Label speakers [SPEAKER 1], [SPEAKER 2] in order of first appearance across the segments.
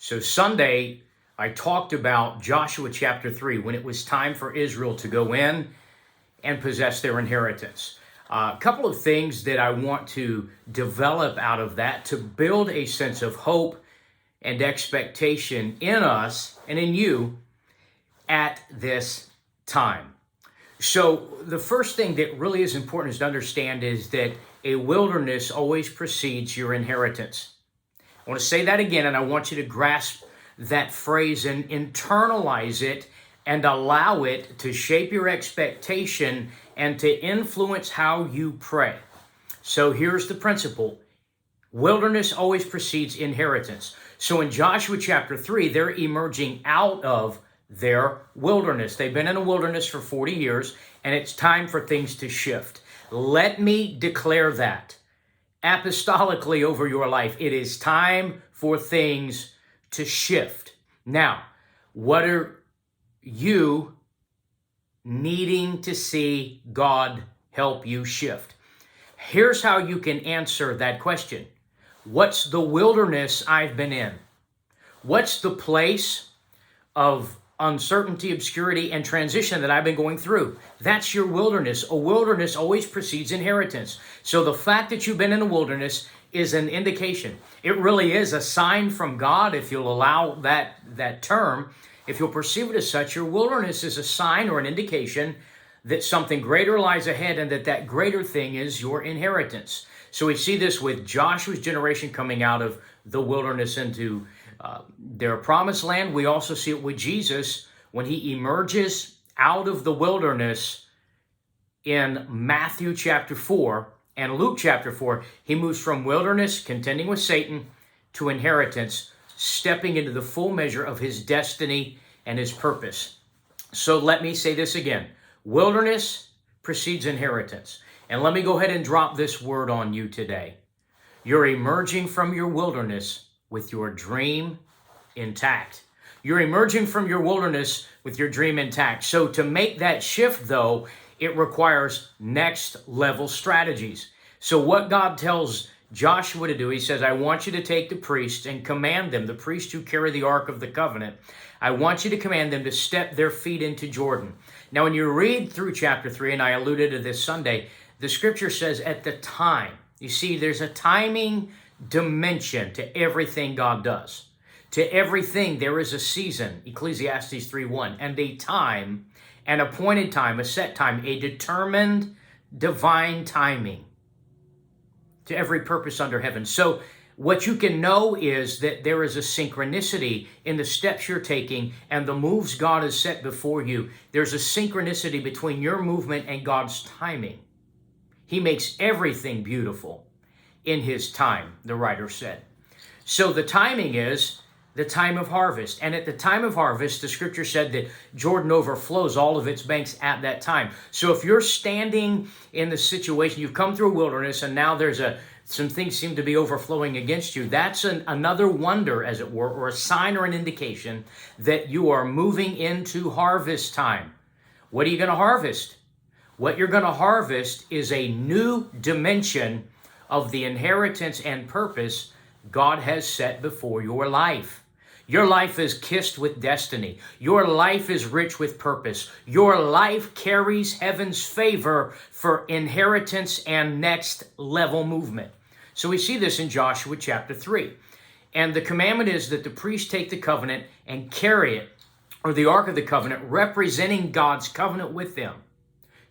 [SPEAKER 1] So Sunday, I talked about Joshua chapter 3, when it was time for Israel to go in and possess their inheritance. A couple of things that I want to develop out of that to build a sense of hope and expectation in us and in you at this time. So the first thing that really is important is to understand is that a wilderness always precedes your inheritance. I want to say that again, and I want you to grasp that phrase and internalize it and allow it to shape your expectation and to influence how you pray. So here's the principle. Wilderness always precedes inheritance. So in Joshua chapter 3, they're emerging out of their wilderness. They've been in a wilderness for 40 years, and it's time for things to shift. Let me declare that apostolically over your life. It is time for things to shift. Now, what are you needing to see God help you shift? Here's how you can answer that question. What's the wilderness I've been in? What's the place of uncertainty, obscurity, and transition that I've been going through? That's your wilderness. A wilderness always precedes inheritance. So the fact that you've been in a wilderness is an indication. It really is a sign from God, if you'll allow that term. If you'll perceive it as such, your wilderness is a sign or an indication that something greater lies ahead, and that greater thing is your inheritance. So we see this with Joshua's generation coming out of the wilderness into their promised land. We also see it with Jesus when he emerges out of the wilderness in Matthew chapter 4 and Luke chapter 4. He moves from wilderness, contending with Satan, to inheritance, stepping into the full measure of his destiny and his purpose. So let me say this again. Wilderness precedes inheritance. And let me go ahead and drop this word on you today. You're emerging from your wilderness with your dream intact. You're emerging from your wilderness with your dream intact. So to make that shift, though, it requires next level strategies. So what God tells Joshua to do, he says, I want you to take the priests and command them, the priests who carry the Ark of the Covenant, I want you to command them to step their feet into Jordan. Now, when you read through chapter 3, and I alluded to this Sunday, the scripture says at the time. You see, there's a timing dimension to everything God does. To everything, there is a season, Ecclesiastes 3:1, and a time, an appointed time, a set time, a determined divine timing to every purpose under heaven. So what you can know is that there is a synchronicity in the steps you're taking and the moves God has set before you. There's a synchronicity between your movement and God's timing. He makes everything beautiful in his time, the writer said. So the timing is the time of harvest. And at the time of harvest, the scripture said that Jordan overflows all of its banks at that time. So if you're standing in the situation, you've come through a wilderness and now there's some things seem to be overflowing against you, that's another wonder, as it were, or a sign or an indication that you are moving into harvest time. What are you going to harvest? What you're going to harvest is a new dimension of the inheritance and purpose God has set before your life. Your life is kissed with destiny. Your life is rich with purpose. Your life carries heaven's favor for inheritance and next level movement. So we see this in Joshua chapter 3. And the commandment is that the priests take the covenant and carry it, or the Ark of the Covenant, representing God's covenant with them.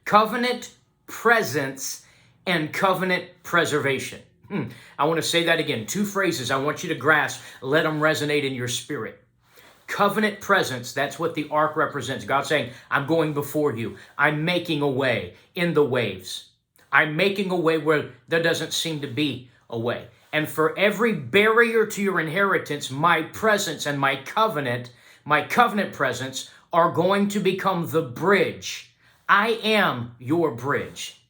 [SPEAKER 1] Covenant presence and covenant preservation. I want to say that again. Two phrases I want you to grasp. Let them resonate in your spirit. Covenant presence, that's what the ark represents. God saying, I'm going before you. I'm making a way in the waves. I'm making a way where there doesn't seem to be a way. And for every barrier to your inheritance, my presence and my covenant presence are going to become the bridge. I am your bridge.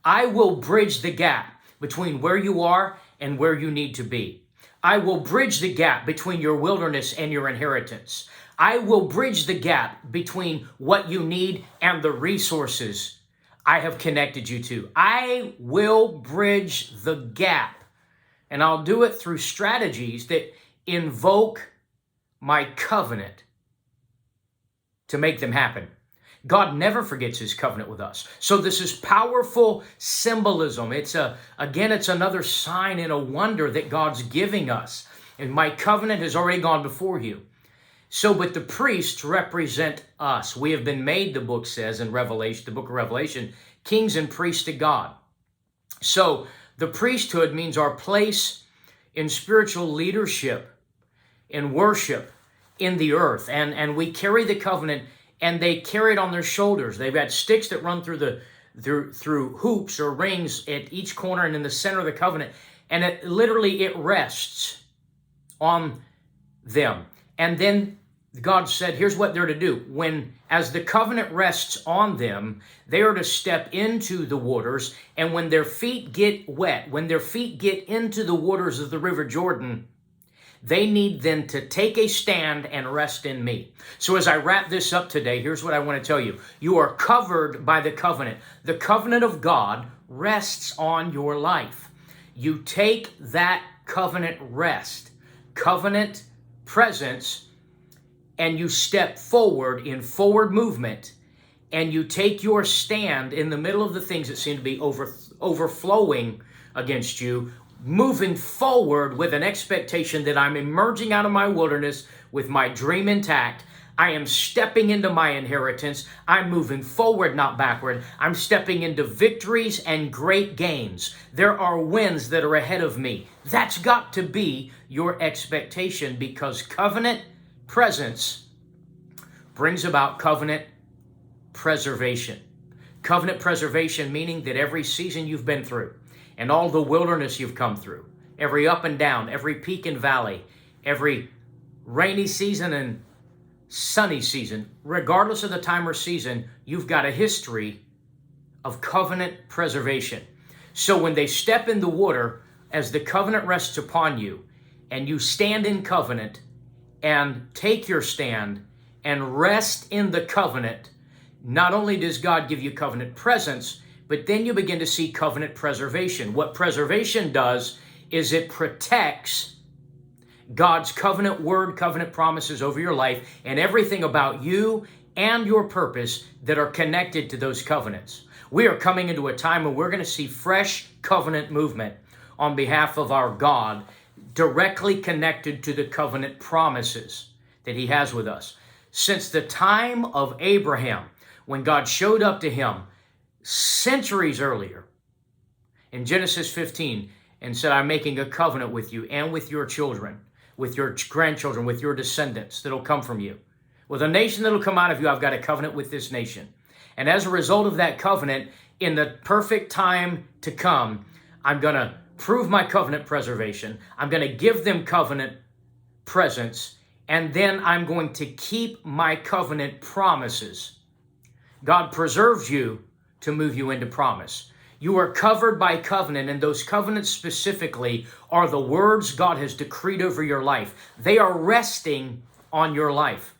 [SPEAKER 1] I will bridge the gap between where you are and where you need to be. I will bridge the gap between your wilderness and your inheritance. I will bridge the gap between what you need and the resources I have connected you to. I will bridge the gap. And I'll do it through strategies that invoke my covenant to make them happen. God never forgets his covenant with us. So this is powerful symbolism. It's another sign and a wonder that God's giving us. And my covenant has already gone before you. So, but the priests represent us. We have been made, the book says in Revelation, the book of Revelation, kings and priests to God. So the priesthood means our place in spiritual leadership, in worship, in the earth. And we carry the covenant, and they carry it on their shoulders. They've got sticks that run through hoops or rings at each corner and in the center of the covenant. And it rests on them. And then God said, here's what they're to do. As the covenant rests on them, they are to step into the waters. And when their feet get wet, when their feet get into the waters of the River Jordan, they need then to take a stand and rest in me. So as I wrap this up today, here's what I want to tell you. You are covered by the covenant. The covenant of God rests on your life. You take that covenant rest, covenant presence, and you step forward in forward movement, and you take your stand in the middle of the things that seem to be overflowing against you, moving forward with an expectation that I'm emerging out of my wilderness with my dream intact. I am stepping into my inheritance. I'm moving forward, not backward. I'm stepping into victories and great gains. There are wins that are ahead of me. That's got to be your expectation, because covenant presence brings about covenant preservation. Covenant preservation meaning that every season you've been through and all the wilderness you've come through, every up and down, every peak and valley, every rainy season and sunny season, regardless of the time or season, you've got a history of covenant preservation. So when they step in the water, as the covenant rests upon you, and you stand in covenant and take your stand and rest in the covenant, not only does God give you covenant presence, but then you begin to see covenant preservation. What preservation does is it protects God's covenant word, covenant promises over your life, and everything about you and your purpose that are connected to those covenants. We are coming into a time when we're going to see fresh covenant movement on behalf of our God, directly connected to the covenant promises that he has with us. Since the time of Abraham, when God showed up to him centuries earlier in Genesis 15 and said, I'm making a covenant with you and with your children, with your grandchildren, with your descendants that'll come from you. With a nation that'll come out of you, I've got a covenant with this nation. And as a result of that covenant, in the perfect time to come, I'm going to prove my covenant preservation. I'm going to give them covenant presence, and then I'm going to keep my covenant promises. God preserves you to move you into promise. You are covered by covenant, and those covenants specifically are the words God has decreed over your life. They are resting on your life.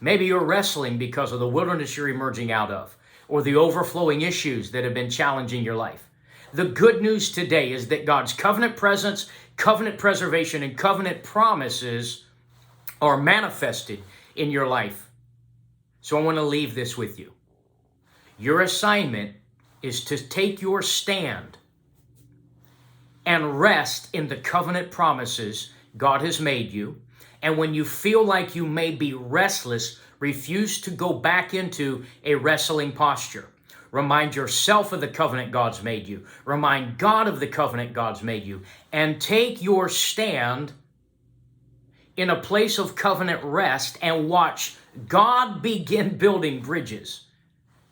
[SPEAKER 1] Maybe you're wrestling because of the wilderness you're emerging out of, or the overflowing issues that have been challenging your life. The good news today is that God's covenant presence, covenant preservation, and covenant promises are manifested in your life. So I want to leave this with you. Your assignment is to take your stand and rest in the covenant promises God has made you. And when you feel like you may be restless, refuse to go back into a wrestling posture. Remind yourself of the covenant God's made you. Remind God of the covenant God's made you. And take your stand in a place of covenant rest and watch God begin building bridges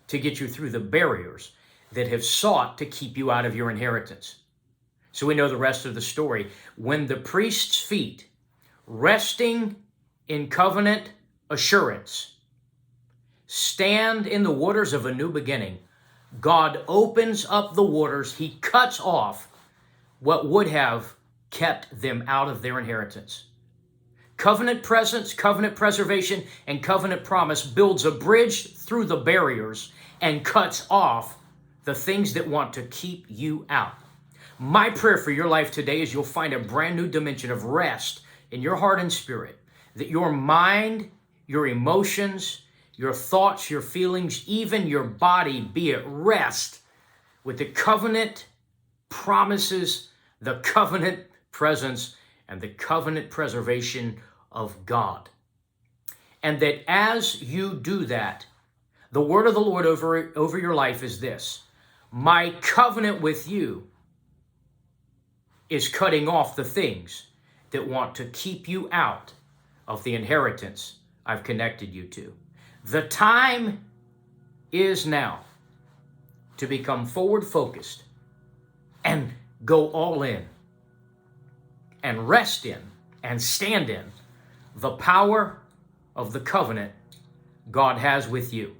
[SPEAKER 1] to get you through the barriers that have sought to keep you out of your inheritance. So we know the rest of the story. When the priest's feet, resting in covenant assurance, stand in the waters of a new beginning, God opens up the waters. He cuts off what would have kept them out of their inheritance. Covenant presence, covenant preservation, and covenant promise builds a bridge through the barriers and cuts off the things that want to keep you out. My prayer for your life today is you'll find a brand new dimension of rest in your heart and spirit, that your mind, your emotions, your thoughts, your feelings, even your body be at rest with the covenant promises, the covenant presence, and the covenant preservation of God. And that as you do that, the word of the Lord over your life is this: my covenant with you is cutting off the things that want to keep you out of the inheritance I've connected you to. The time is now to become forward focused and go all in and rest in and stand in the power of the covenant God has with you.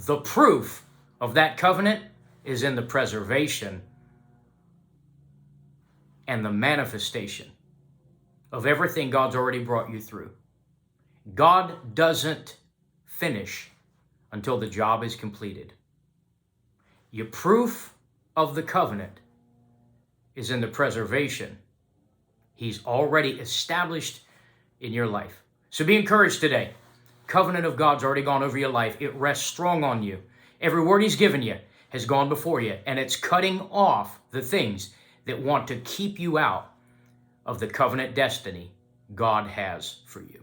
[SPEAKER 1] The proof of that covenant is in the preservation and the manifestation of everything God's already brought you through. God doesn't finish until the job is completed. Your proof of the covenant is in the preservation He's already established in your life. So be encouraged today. Covenant of God's already gone over your life. It rests strong on you. Every word He's given you has gone before you, and it's cutting off the things that want to keep you out of the covenant destiny God has for you.